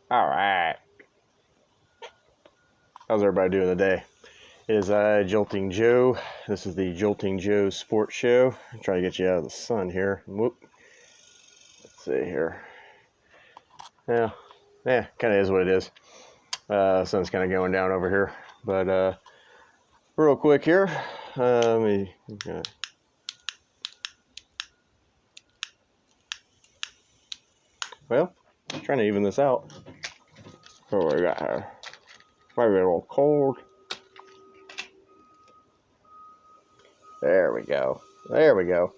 All right. How's everybody doing today? It is Jolting Joe. This is the Jolting Joe Sports Show. I'm trying to get you out of the sun here. Whoop. Let's see here. Yeah, kind of is what it is. Sun's kind of going down over here. But real quick here, let me. Well, trying to even this out. What we got here? Maybe a little cold. There we go. There we go.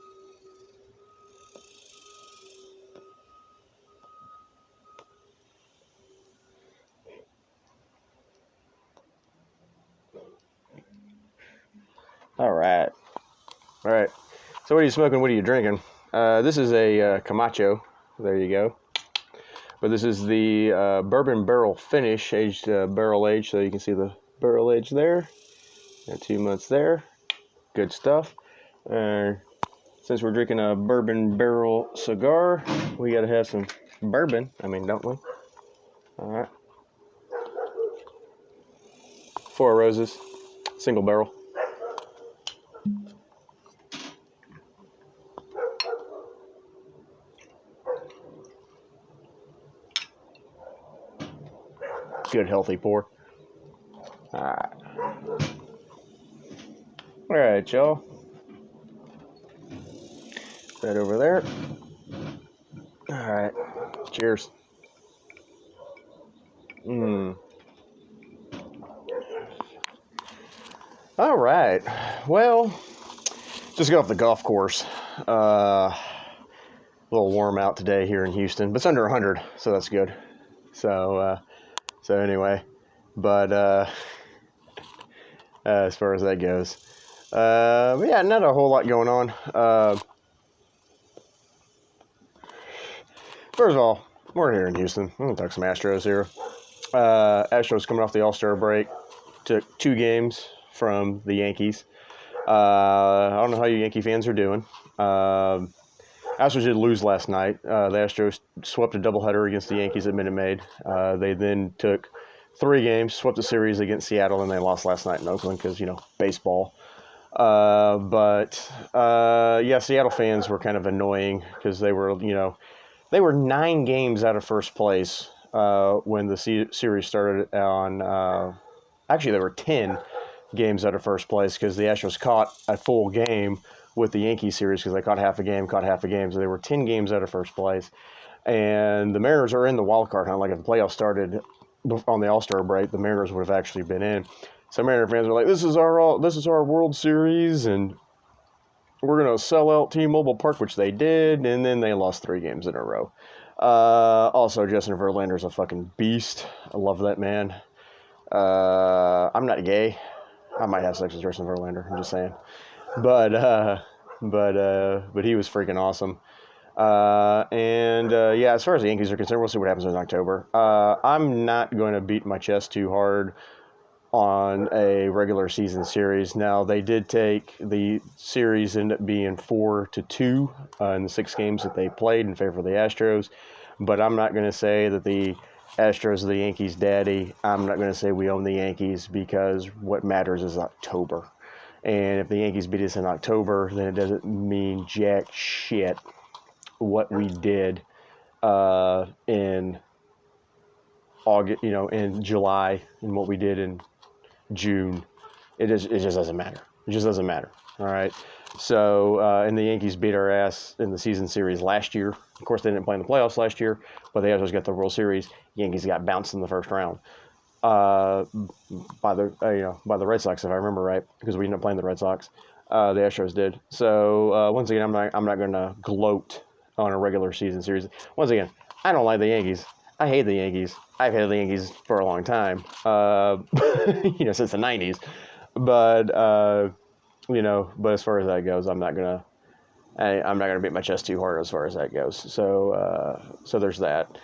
All right. All right. So what are you smoking? What are you drinking? This is a Camacho. There you go. But this is the bourbon barrel finish, aged barrel aged. So you can see the barrel age there. And 2 months there. Good stuff. Since we're drinking a bourbon barrel cigar, we got to have some bourbon. Don't we? All right. Four Roses, single barrel. Good healthy pour. All right, y'all. Right over there. All right. Cheers. All right. Well, just got off the golf course. A little warm out today here in Houston, but it's under 100, so that's good. So anyway, but as far as that goes, but yeah, not a whole lot going on. First of all, we're here in Houston. I'm gonna talk some Astros here. Astros coming off the All-Star break, took 2 games from the Yankees. I don't know how you Yankee fans are doing. Astros did lose last night. The Astros swept a doubleheader against the Yankees at Minute Maid. They then took 3 games, swept the series against Seattle, and they lost last night in Oakland because, baseball. Yeah, Seattle fans were kind of annoying because they were 9 games out of first place when the series started on. Actually, they were 10 games out of first place because the Astros caught a full game with the Yankee series because they caught half a game. So they were 10 games out of first place. And the Mariners are in the wild card hunt. Like if the playoffs started on the All-Star break, the Mariners would have actually been in. So Mariner fans were like, this is our World Series, and we're going to sell out T-Mobile Park, which they did, and then they lost 3 games in a row. Also, Justin Verlander's a fucking beast. I love that man. I'm not gay. I might have sex with Justin Verlander. I'm just saying. But he was freaking awesome. Yeah, as far as the Yankees are concerned, we'll see what happens in October. I'm not going to beat my chest too hard on a regular season series. Now, they did take the series, ended up being 4-2 in the 6 games that they played in favor of the Astros. But I'm not going to say that the Astros are the Yankees' daddy. I'm not going to say we own the Yankees because what matters is October. And if the Yankees beat us in October, then it doesn't mean jack shit what we did in August, in July, and what we did in June. It just doesn't matter. It just doesn't matter. All right. So, and the Yankees beat our ass in the season series last year. Of course, they didn't play in the playoffs last year, but they Astros got the World Series. Yankees got bounced in the first round by the Red Sox, if I remember right, because we ended up playing the Red Sox. The Astros did. So once again, I'm not going to gloat on a regular season series. Once again, I don't like the Yankees. I hate the Yankees. I've hated the Yankees for a long time, since the 90s. But, but as far as that goes, I'm not going to beat my chest too hard as far as that goes. So there's that.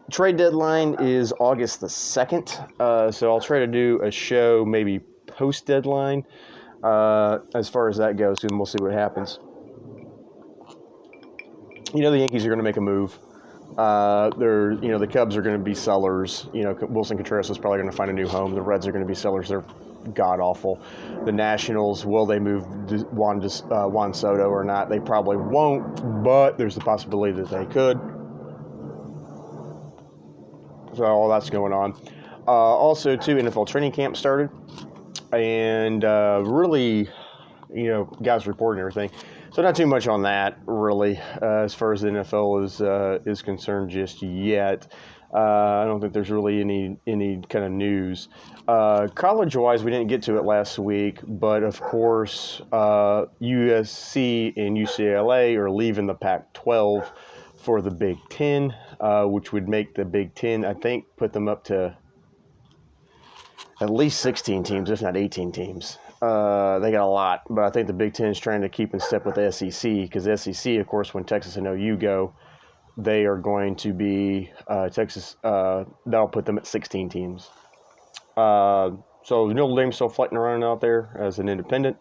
Trade deadline is August the 2nd. So I'll try to do a show maybe post-deadline as far as that goes, and we'll see what happens. The Yankees are going to make a move. The Cubs are going to be sellers. Wilson Contreras is probably going to find a new home. The Reds are going to be sellers. They're god awful. The Nationals, will they move Juan Soto or not? They probably won't, but there's the possibility that they could. So all that's going on. Also, too, NFL training camp started, and really, guys reporting everything. So not too much on that, really, as far as the NFL is concerned just yet. I don't think there's really any kind of news. College-wise, we didn't get to it last week, but of course, USC and UCLA are leaving the Pac-12 for the Big Ten, which would make the Big Ten, I think, put them up to at least 16 teams, if not 18 teams. They got a lot, but I think the Big Ten is trying to keep in step with the SEC, because the SEC, of course, when Texas and OU go, they are going to be Texas. That'll put them at 16 teams. So Notre Dame's still fighting around out there as an independent,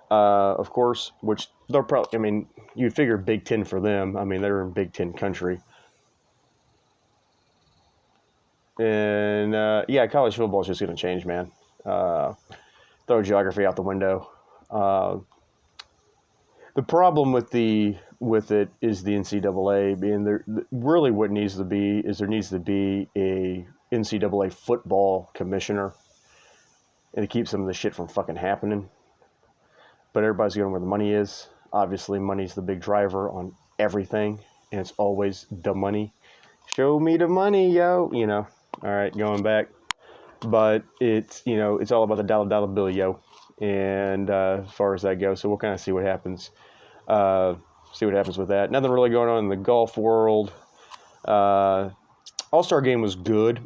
of course, which they're probably. I mean, you'd figure Big Ten for them. I mean, they're in Big Ten country. And college football is just going to change, man. Throw geography out the window. The problem with it is the NCAA being there. Really, what needs to be is there needs to be a NCAA football commissioner, and to keep some of the shit from fucking happening. But everybody's going where the money is. Obviously, money's the big driver on everything, and it's always the money. Show me the money, yo. All right, going back. But it's all about the dollar bill, yo. And as far as that goes, so we'll kind of see what happens. See what happens with that. Nothing really going on in the golf world. All-Star game was good.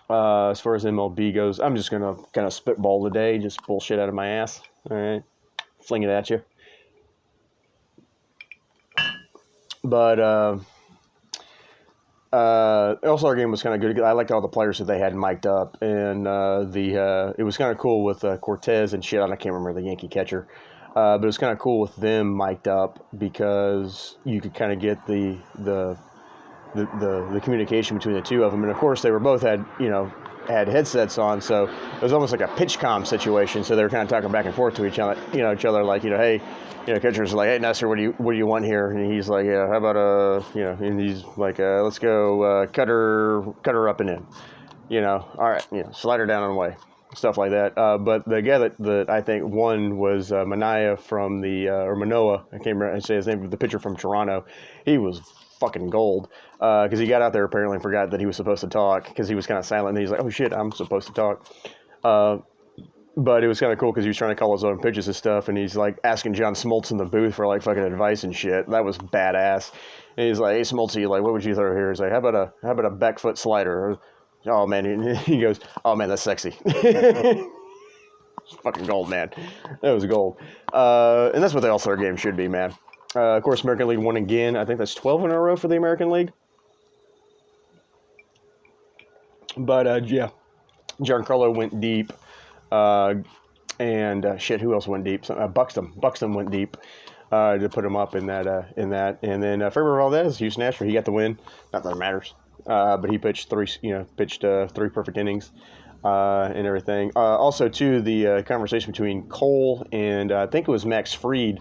As far as MLB goes, I'm just going to kind of spitball today, just bullshit out of my ass. All right, fling it at you. But All-Star game was kind of good. I liked all the players that they had mic'd up, and it was kind of cool with Cortez and shit. I can't remember the Yankee catcher, but it was kind of cool with them mic'd up because you could kind of get the communication between the two of them, and of course they were both had headsets on, so it was almost like a pitch comm situation. So they were kind of talking back and forth to each other, like, hey, catchers are like, hey, Nestor, what do you want here? And he's like, yeah, how about and he's like, let's go cut her up and in, all right, slide her down and away, stuff like that. But the guy that I think won was Manoah from or Manoah. I can't remember say his name, but the pitcher from Toronto. He was fucking gold, because he got out there apparently and forgot that he was supposed to talk, because he was kind of silent, and he's like, oh shit, I'm supposed to talk. But it was kind of cool because he was trying to call his own pitches and stuff, and he's like asking John Smoltz in the booth for like fucking advice and shit. That was badass. And he's like, hey Smoltzy, like, what would you throw here? He's like, how about a back foot slider? Oh man, he goes, oh man, that's sexy. Fucking gold, man. That was gold. And that's what the All-Star game should be, man. Of course, American League won again. I think that's 12 in a row for the American League. But, Giancarlo went deep. And who else went deep? Buxton went deep to put him up in that. And then Framber Valdez, Houston Astros, he got the win. Not that it matters. But he pitched three perfect innings. And everything. Also, too, the conversation between Cole and I think it was Max Fried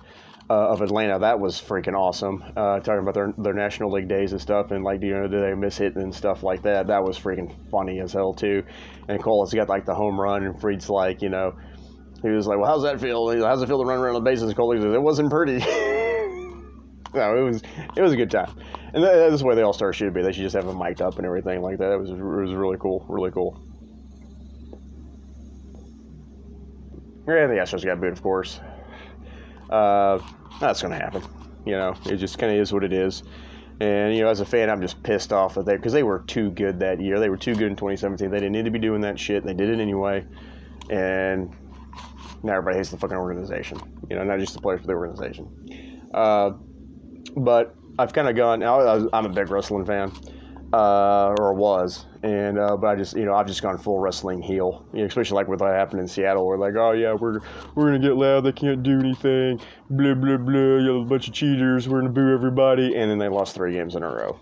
of Atlanta, that was freaking awesome. Talking about their National League days and stuff, and like, do they miss hitting and stuff like that. That was freaking funny as hell too. And Cole has got like the home run, and Fried's like, he was like, well, how's that feel? How's it feel to run around the bases? And Cole goes, it wasn't pretty. No, it was a good time. And that's the way the All-Stars should be. They should just have them mic'd up and everything like that. It was really cool, really cool. Yeah, the Astros got booed, of course. That's going to happen. It just kind of is what it is. And, as a fan, I'm just pissed off that because they were too good that year. They were too good in 2017. They didn't need to be doing that shit. They did it anyway. And now everybody hates the fucking organization. Not just the players, but the organization. But I've kind of gone, I'm a big wrestling fan. Or was, and but I've just gone full wrestling heel, especially like with what happened in Seattle, where like, oh yeah, we're gonna get loud, they can't do anything, blah blah blah, a bunch of cheaters, we're gonna boo everybody, and then they lost 3 games in a row.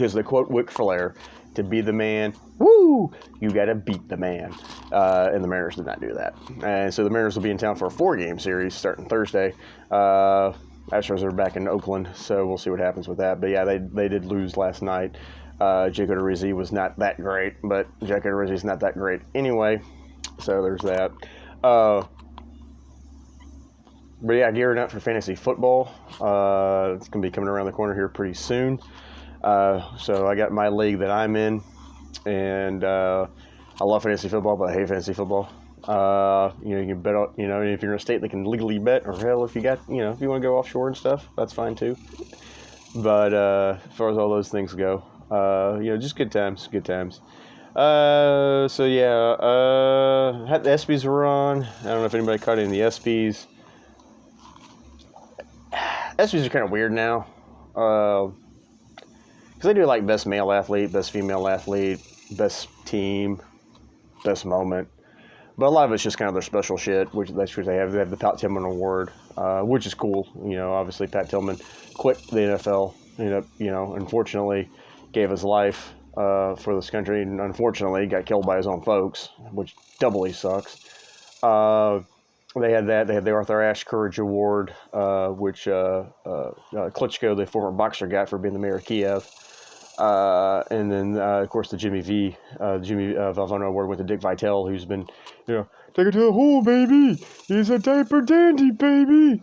Because the quote Ric Flair, to be the man, woo, you got to beat the man. And the Mariners did not do that. And so the Mariners will be in town for a 4-game series starting Thursday. Astros are back in Oakland, so we'll see what happens with that. But yeah, they did lose last night. Jake Odorizzi was not that great, but Jake Odorizzi's not that great anyway. So there's that. But yeah, gearing up for fantasy football. It's going to be coming around the corner here pretty soon. So I got my league that I'm in, and I love fantasy football, but I hate fantasy football. You can bet on, if you're in a state that can legally bet, or hell, if you got, if you want to go offshore and stuff, that's fine too. But as far as all those things go, just good times. So yeah, had the ESPYs were on. I don't know if anybody caught any of the ESPYs. ESPYs are kind of weird now. Because they do like best male athlete, best female athlete, best team, best moment. But a lot of it's just kind of their special shit, which that's what they have. They have the Pat Tillman Award, which is cool. Obviously Pat Tillman quit the NFL. Unfortunately, gave his life for this country, and unfortunately got killed by his own folks, which doubly sucks. They had that. They had the Arthur Ashe Courage Award, which Klitschko, the former boxer, got for being the mayor of Kiev. And then, of course, the Jimmy Valvano Award went to Dick Vitale, who's been, take it to the hole, baby. He's a diaper dandy, baby.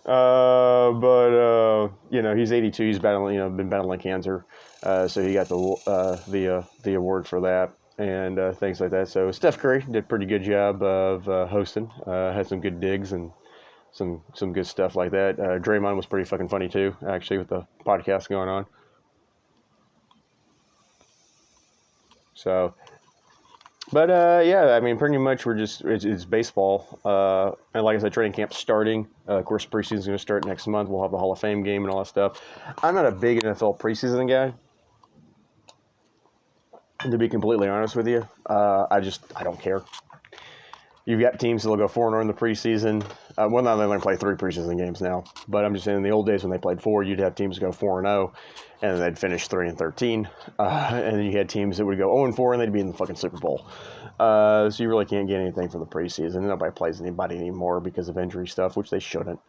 But he's 82. He's battling, been battling cancer. So he got the award for that and things like that. So Steph Curry did a pretty good job of hosting. Had some good digs and some good stuff like that. Draymond was pretty fucking funny too, actually, with the podcast going on. So, but yeah, I mean, pretty much it's baseball. And like I said, training camp's starting. Of course, preseason's going to start next month. We'll have the Hall of Fame game and all that stuff. I'm not a big NFL preseason guy, to be completely honest with you. I don't care. You've got teams that'll go 4-0 in the preseason. Well, now they only play 3 preseason games now. But I'm just saying, in the old days when they played 4, you'd have teams go 4-0, and then they'd finish 3-13. And then you had teams that would go 0-4, and they'd be in the fucking Super Bowl. So you really can't get anything from the preseason. Nobody plays anybody anymore because of injury stuff, which they shouldn't.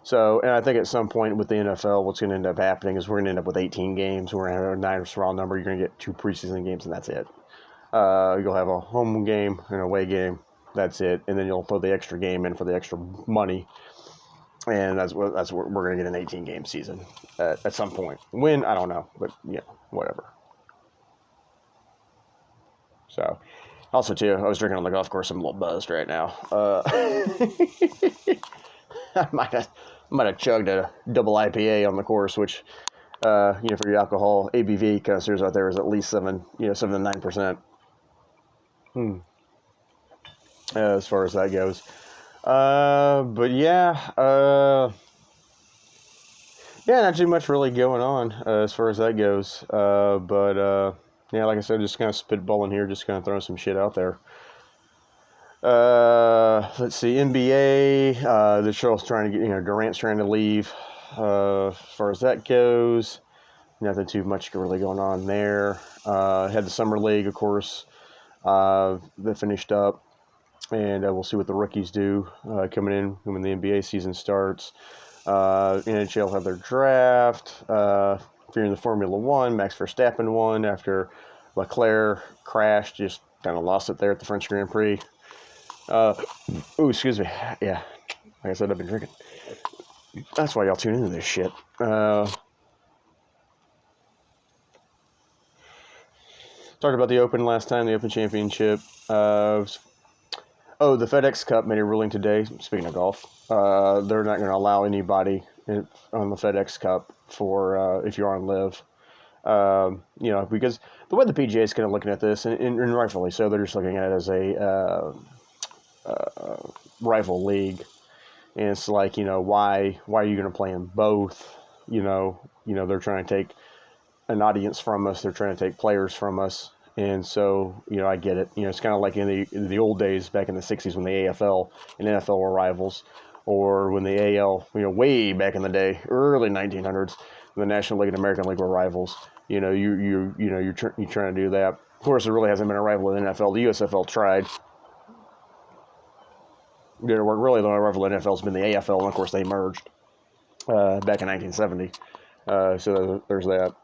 So, and I think at some point with the NFL, what's going to end up happening is we're going to end up with 18 games. We're going to have a Niners round number. You're going to get 2 preseason games, and that's it. You'll have a home game and away game. That's it, and then you'll throw the extra game in for the extra money, and that's what we're gonna get an 18-game season at some point. When, I don't know, but whatever. So, also too, I was drinking on the golf course. I'm a little buzzed right now. I might have chugged a double IPA on the course, which for your alcohol ABV connoisseurs out there is at least 7 to 9%. As far as that goes. But yeah, not too much really going on as far as that goes. But like I said, just kind of spitballing here, just kind of throwing some shit out there. Let's see, NBA, the show's trying to get, Durant's trying to leave. As far as that goes, nothing too much really going on there. Had the Summer League, of course, that finished up. And we'll see what the rookies do coming in when the NBA season starts. NHL have their draft. If you're in the Formula One, Max Verstappen won after Leclerc crashed, just kind of lost it there at the French Grand Prix. Excuse me. Yeah, like I said, I've been drinking. That's why y'all tune into this shit. Talked about the Open last time, the Open Championship. The FedEx Cup made a ruling today. Speaking of golf, they're not going to allow anybody on the FedEx Cup for if you're on live. Because the way the PGA is kind of looking at this, and rightfully so, they're just looking at it as a rival league. And it's like, why are you going to play in both? They're trying to take an audience from us. They're trying to take players from us. And so, I get it. It's kind of like in the old days back in the 60s when the AFL and NFL were rivals, or when the AL, way back in the day, early 1900s, when the National League and American League were rivals. you're trying to do that. Of course, there really hasn't been a rival in the NFL. The USFL tried. Really the only rival in the NFL has been the AFL, and of course they merged back in 1970. So there's that.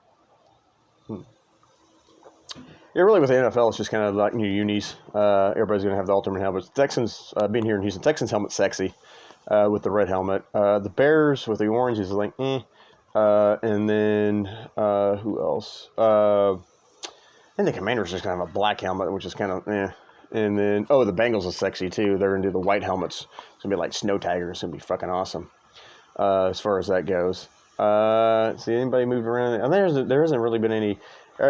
Yeah, really with the NFL, it's just kind of like new unis. Everybody's going to have the alternate helmets. Texans, being here in Houston, Texans helmet sexy with the red helmet. The Bears with the orange is like, and then who else? I think the Commanders just kind of a black helmet, which is kind of And then, the Bengals is sexy too. They're going to do the white helmets. It's going to be like snow tigers. It's going to be fucking awesome as far as that goes. See, anybody moved around? And there hasn't really been any.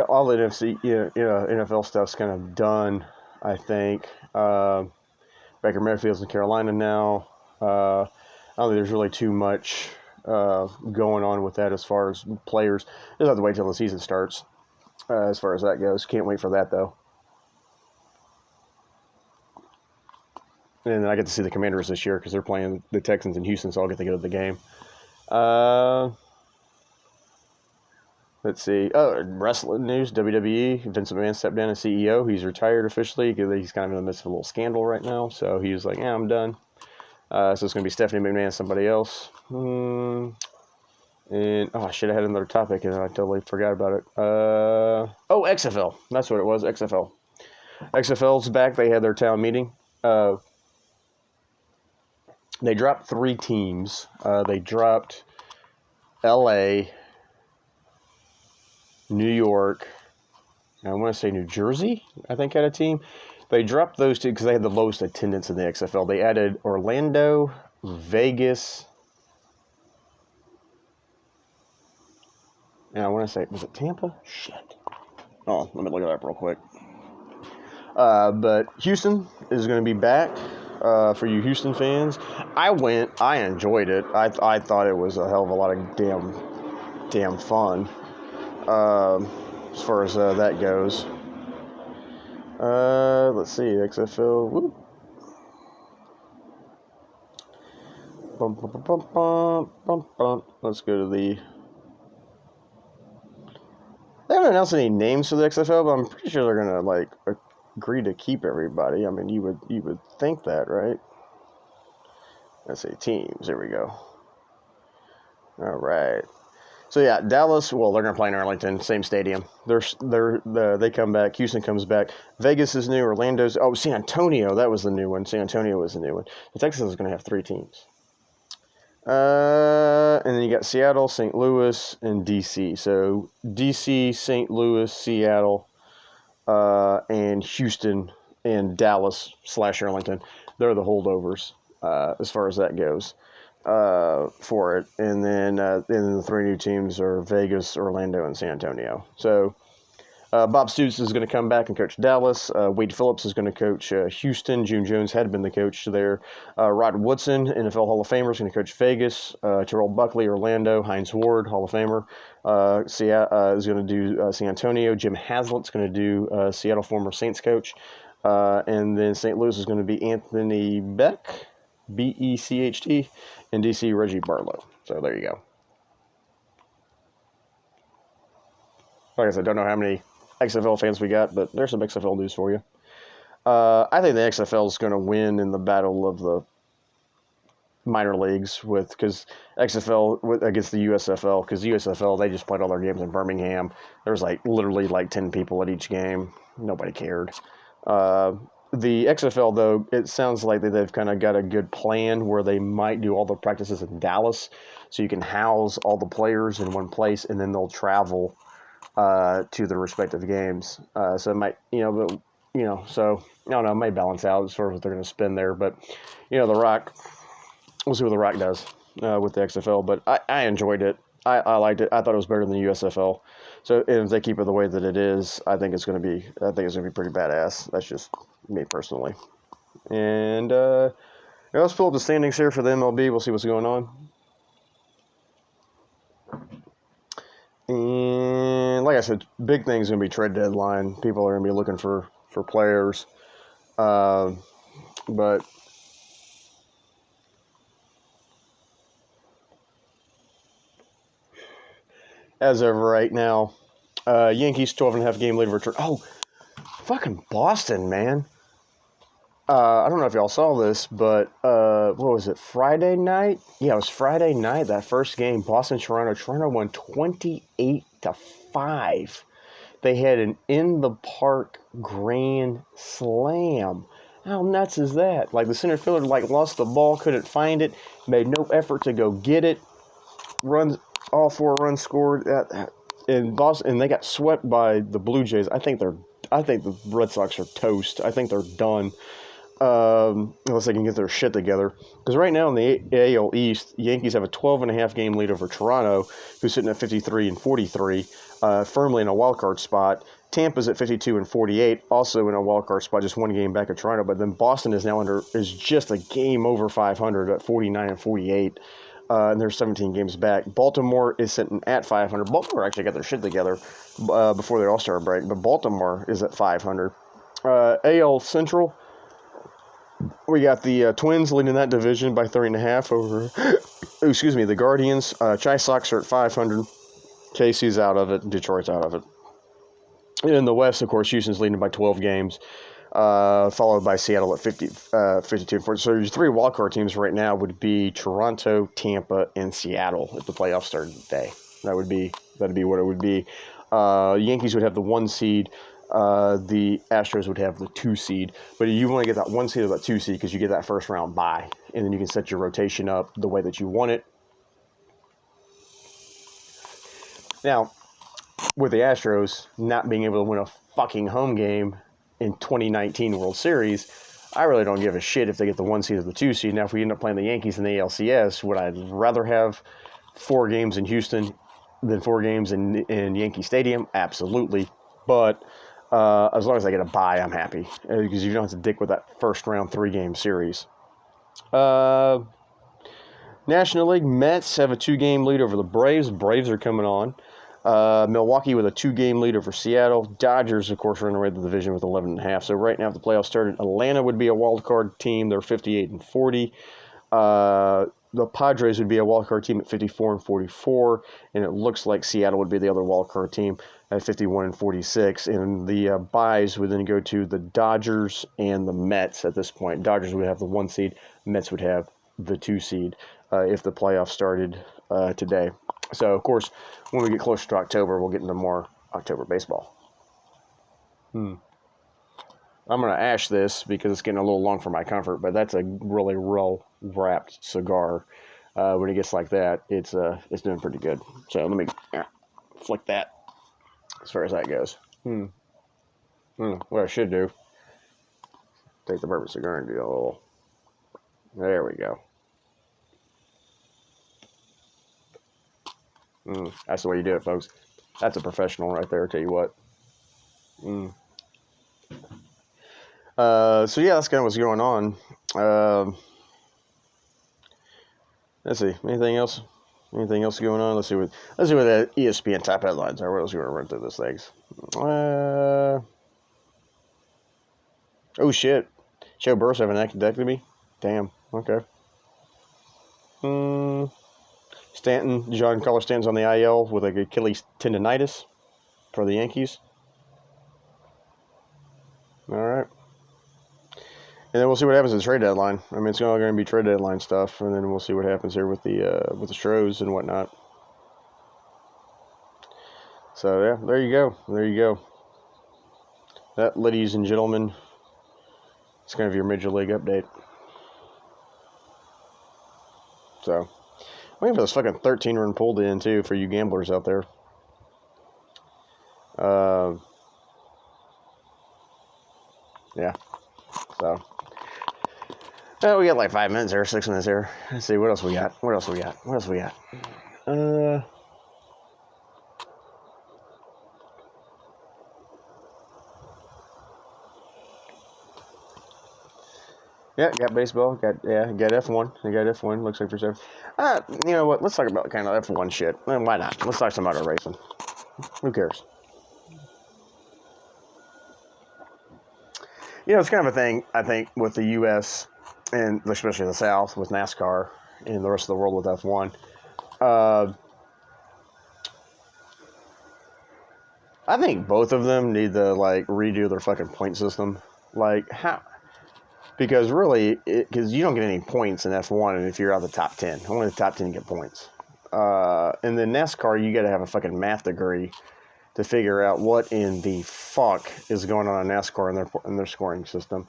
All the NFL stuff's kind of done, I think. Baker Mayfield's in Carolina now. I don't think there's really too much going on with that as far as players. Just have to wait till the season starts as far as that goes. Can't wait for that, though. And I get to see the Commanders this year because they're playing the Texans in Houston, so I'll get to go to the game. Let's see. Wrestling news, WWE. Vince McMahon stepped down as CEO. He's retired officially because he's kind of in the midst of a little scandal right now. So he was like, yeah, I'm done. So it's going to be Stephanie McMahon, somebody else. And, I should have had another topic, and I totally forgot about it. XFL. That's what it was, XFL. XFL's back. They had their town meeting. They dropped 3 teams. They dropped LA, New York, and I want to say New Jersey, I think, had a team. They dropped those 2 because they had the lowest attendance in the XFL. They added Orlando, Vegas, and I want to say, was it Tampa? Shit. Oh, let me look it up real quick. But Houston is going to be back. For you Houston fans, I went. I enjoyed it. I thought it was a hell of a lot of damn fun. As far as that goes. Let's see, XFL. Whoop. Bum, bum, bum, bum, bum, bum. Let's go to the. They haven't announced any names for the XFL, but I'm pretty sure they're gonna agree to keep everybody. I mean, you would think that, right? Let's see, teams. There we go. All right. So yeah, Dallas. Well, they're gonna play in Arlington, same stadium. They come back. Houston comes back. Vegas is new. Orlando's. Oh, San Antonio. That was the new one. San Antonio was the new one. The Texans is gonna have 3 teams. And then you got Seattle, St. Louis, and DC. So DC, St. Louis, Seattle, and Houston and Dallas / Arlington. They're the holdovers as far as that goes for it. And then the 3 new teams are Vegas, Orlando, and San Antonio. So Bob Stoops is going to come back and coach Dallas. Wade Phillips is going to coach Houston. June Jones had been the coach there. Rod Woodson, NFL Hall of Famer, is going to coach Vegas. Terrell Buckley, Orlando. Hines Ward, Hall of Famer, is going to do San Antonio. Jim Haslett's going to do Seattle, former Saints coach. And then St. Louis is going to be Anthony Becht, Becht, and DC, Reggie Barlow. So there you go. Like I said, don't know how many XFL fans we got, but there's some XFL news for you. I think the XFL is going to win in the battle of the minor leagues because XFL against the USFL, because the USFL, they just played all their games in Birmingham. There was literally 10 people at each game. Nobody cared. The XFL, though, it sounds like they've kind of got a good plan where they might do all the practices in Dallas, so you can house all the players in one place, and then they'll travel to their respective games. So it might, so I don't know, it may balance out as far as what they're going to spend there. But, The Rock, we'll see what The Rock does with the XFL. But I enjoyed it. I liked it. I thought it was better than the USFL. So if they keep it the way that it is, I think it's going to be pretty badass. That's just me personally. And let's pull up the standings here for the MLB. We'll see what's going on. And like I said, big thing's going to be trade deadline. People are going to be looking for players. But as of right now, Yankees 12.5 game lead over Toronto. Oh, fucking Boston, man. I don't know if y'all saw this, but what was it? Friday night? Yeah, it was Friday night. That first game, Boston Toronto. Toronto won 28-5. They had an in the park grand slam. How nuts is that? Like the center fielder lost the ball, couldn't find it, made no effort to go get it. Runs, all 4 runs scored in Boston, and they got swept by the Blue Jays. I think the Red Sox are toast. I think they're done. Unless they can get their shit together. Because right now in the AL East, Yankees have a 12.5 game lead over Toronto, who's sitting at 53 and 43, firmly in a wild card spot. Tampa's at 52 and 48, also in a wild card spot, just 1 game back of Toronto. But then Boston is just a game over 500 at 49 and 48. And they're 17 games back. Baltimore is sitting at 500. Baltimore actually got their shit together before the All-Star break, but Baltimore is at 500. AL Central, we got the Twins leading that division by 3.5 over, the Guardians. Chi Sox are at 500. KC's out of it. Detroit's out of it. And in the West, of course, Houston's leading by 12 games, followed by Seattle at 52 and 40. So your 3 wildcard teams right now would be Toronto, Tampa, and Seattle if the playoffs started today. That'd be what it would be. Yankees would have the 1 seed. The Astros would have the 2 seed. But you want to get that 1 seed or that 2 seed because you get that first round bye. And then you can set your rotation up the way that you want it. Now, with the Astros not being able to win a fucking home game in 2019 World Series, I really don't give a shit if they get the 1 seed or the 2 seed. Now, if we end up playing the Yankees in the ALCS, would I rather have 4 games in Houston than 4 games in Yankee Stadium? Absolutely. But as long as I get a bye, I'm happy. Because you don't have to dick with that first round 3-game series. National League, Mets have a 2-game lead over the Braves. Braves are coming on. Milwaukee with a 2-game lead over Seattle. Dodgers, of course, running away with the division with 11.5. So right now, if the playoffs started, Atlanta would be a wild card team. They're 58 and 40. The Padres would be a wild card team at 54 and 44, and it looks like Seattle would be the other wild card team at 51 and 46. And the byes would then go to the Dodgers and the Mets at this point. Dodgers would have the 1 seed. Mets would have the 2 seed if the playoffs started today. So, of course, when we get closer to October, we'll get into more October baseball. I'm going to ash this because it's getting a little long for my comfort, but that's a really well-wrapped cigar. When it gets like that, it's doing pretty good. So let me flick that as far as that goes. What I should do, take the bourbon cigar and do a little. There we go. That's the way you do it, folks. That's a professional right there, I'll tell you what. So yeah, that's kind of what's going on. Let's see. Anything else? Anything else going on? Let's see what the ESPN top headlines are. What else are we gonna run through those things? Oh shit. Joe Burrow having an ectotomy? Damn. Okay. Stanton, Giancarlo Stanton's on the IL with like Achilles tendonitis for the Yankees. All right. And then we'll see what happens at the trade deadline. I mean, it's all going to be trade deadline stuff, and then we'll see what happens here with the Stros and whatnot. So yeah, there you go. There you go. That, ladies and gentlemen, is kind of your Major League update. So, waiting for this fucking 13-run pulled in too for you gamblers out there. Yeah. So. We got like 5 minutes here, 6 minutes here. Let's see, what else we got? Yeah, got baseball. Got F1. I got F1. Looks like for sure. You know what? Let's talk about kind of F1 shit. Why not? Let's talk some auto racing. Who cares? You know, it's kind of a thing, I think, with the U.S., and especially the South, with NASCAR, and the rest of the world with F1. I think both of them need to like redo their fucking point system. Like how? Because really, because you don't get any points in F1 if you're out of the top 10. Only the top 10 get points. And then NASCAR, you got to have a fucking math degree to figure out what in the fuck is going on in NASCAR in their scoring system.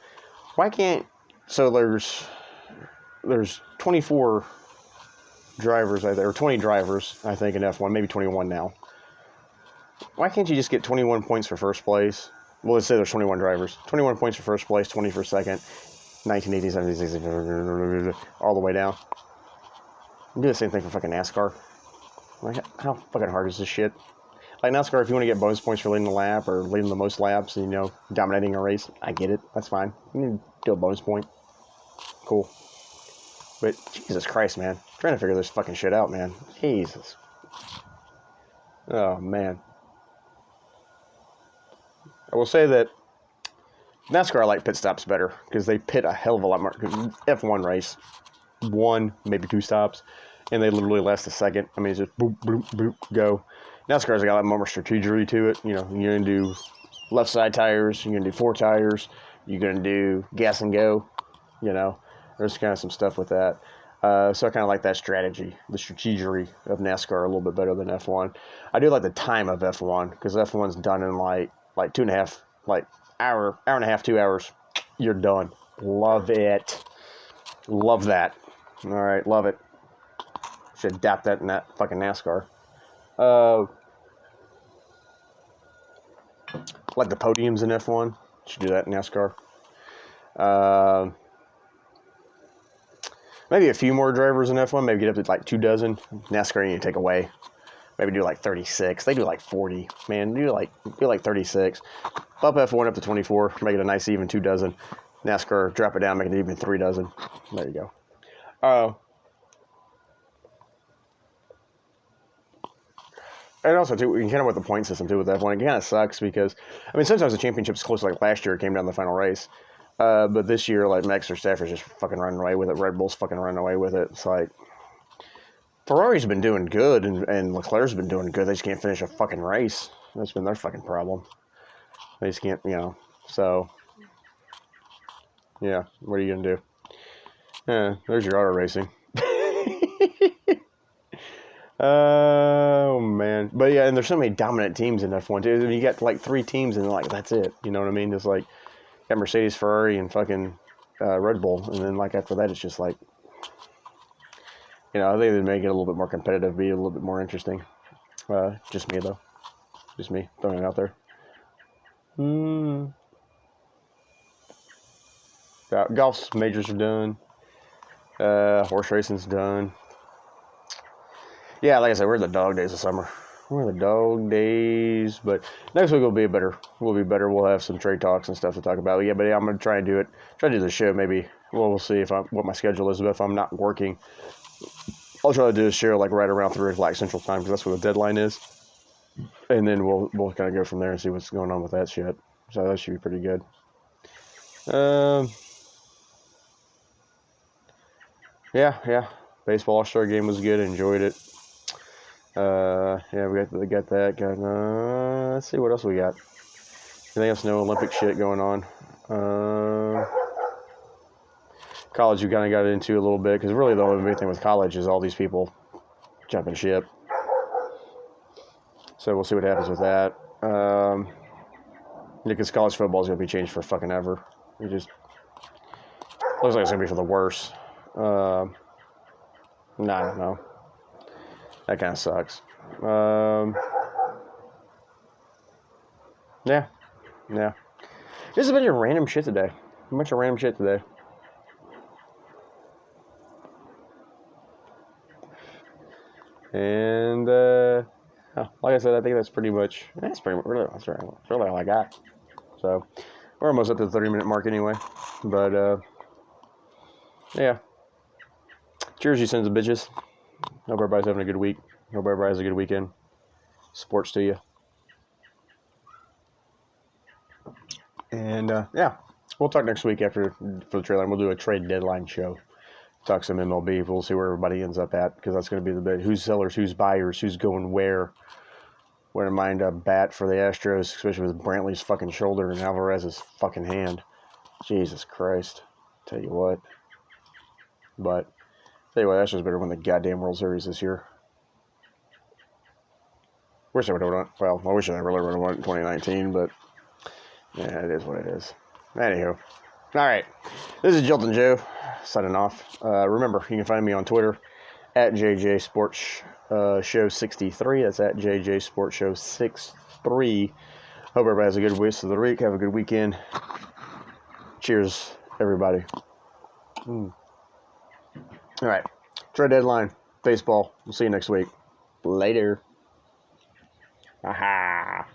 Why can't? So there's 24 drivers out there, or 20 drivers, I think, in F1, maybe 21 now. Why can't you just get 21 points for first place? Well, let's say there's 21 drivers. 21 points for first place, 20 for second, 19, 18, 17, 16, all the way down. Do the same thing for fucking NASCAR. Like, how fucking hard is this shit? Like NASCAR, if you want to get bonus points for leading the lap or leading the most laps and, dominating a race, I get it. That's fine. You need to do a bonus point. Cool. But, Jesus Christ, man. I'm trying to figure this fucking shit out, man. Jesus. Oh, man. I will say that NASCAR, I like pit stops better because they pit a hell of a lot more. F1 race, 1, maybe 2 stops, and they literally last a second. I mean, it's just boop, boop, boop, go. NASCAR's got a lot more strategy to it. You're going to do left side tires, you're going to do 4 tires, you're going to do gas and go, There's kind of some stuff with that. So I kind of like that strategy, the strategy of NASCAR a little bit better than F1. I do like the time of F1 because F1's done in like 2.5, hour and a half, 2 hours. You're done. Love it. Love that. All right, love it. Should adapt that in that fucking NASCAR. Like the podiums in F1. Should do that in NASCAR. Maybe a few more drivers in F1. Maybe get up to like 2 dozen. NASCAR you need to take away. Maybe do like 36. They do like 40. Man, do like 36. Bump F1 up to 24. Make it a nice even 2 dozen. NASCAR, drop it down, make it even 3 dozen. There you go. And also, too, kind of with the point system, too, with F1, it kind of sucks because, sometimes the championship's close, like last year, it came down to the final race. But this year, like, Max Verstappen's just fucking running away with it. Red Bull's fucking running away with it. It's like, Ferrari's been doing good, and Leclerc's been doing good. They just can't finish a fucking race. That's been their fucking problem. They just can't, so, yeah, what are you going to do? Yeah, there's your auto racing. Oh, man. But, yeah, and there's so many dominant teams in F1, too. You got, like, 3 teams, and, like, that's it. You know what I mean? It's like, you got Mercedes, Ferrari, and fucking Red Bull. And then, like, after that, it's just, like, I think they make it a little bit more competitive, be a little bit more interesting. Just me, though. Just me, throwing it out there. Golf's majors are done. Horse racing's done. Yeah, like I said, we're in the dog days of summer. We're in the dog days, but next week will be better. We'll have some trade talks and stuff to talk about. Yeah, but I'm gonna try and do it. Try to do the show maybe. Well, we'll see what my schedule is. But if I'm not working, I'll try to do a show like right around 3 o'clock Central Time because that's what the deadline is. And then we'll kind of go from there and see what's going on with that shit. So that should be pretty good. Yeah. Baseball All-Star game was good. Enjoyed it. Yeah, we got that. Let's see what else we got. Anything else? No Olympic shit going on. College, we kind of got into a little bit because really the only big thing with college is all these people jumping ship. So we'll see what happens with that. Because college football is going to be changed for fucking ever. It just looks like it's going to be for the worse. I don't know. That kind of sucks. Yeah. This has been your random shit today. A bunch of random shit today. And, like I said, I think that's really all I got. So, we're almost up to the 30-minute mark anyway. But, yeah. Cheers, you sons of bitches. Hope everybody's having a good week. Hope everybody has a good weekend. Sports to you. And, yeah. We'll talk next week for the trailer. And we'll do a trade deadline show. Talk some MLB. We'll see where everybody ends up at. Because that's going to be the bit. Who's sellers, who's buyers, who's going where. Wouldn't mind a bat for the Astros, especially with Brantley's fucking shoulder and Alvarez's fucking hand. Jesus Christ. Tell you what. But, tell you what, Astros better win the goddamn World Series this year. Wish they would have won. Well, I wish they really would have won it in 2019, but yeah, it is what it is. Anywho. All right. This is Jilton Joe signing off. Remember, you can find me on Twitter at JJ Sports Show 63. That's at JJ Sports Show 63. Hope everybody has a good rest of the week. Have a good weekend. Cheers, everybody. All right. Trade deadline. Baseball. We'll see you next week. Later. Aha.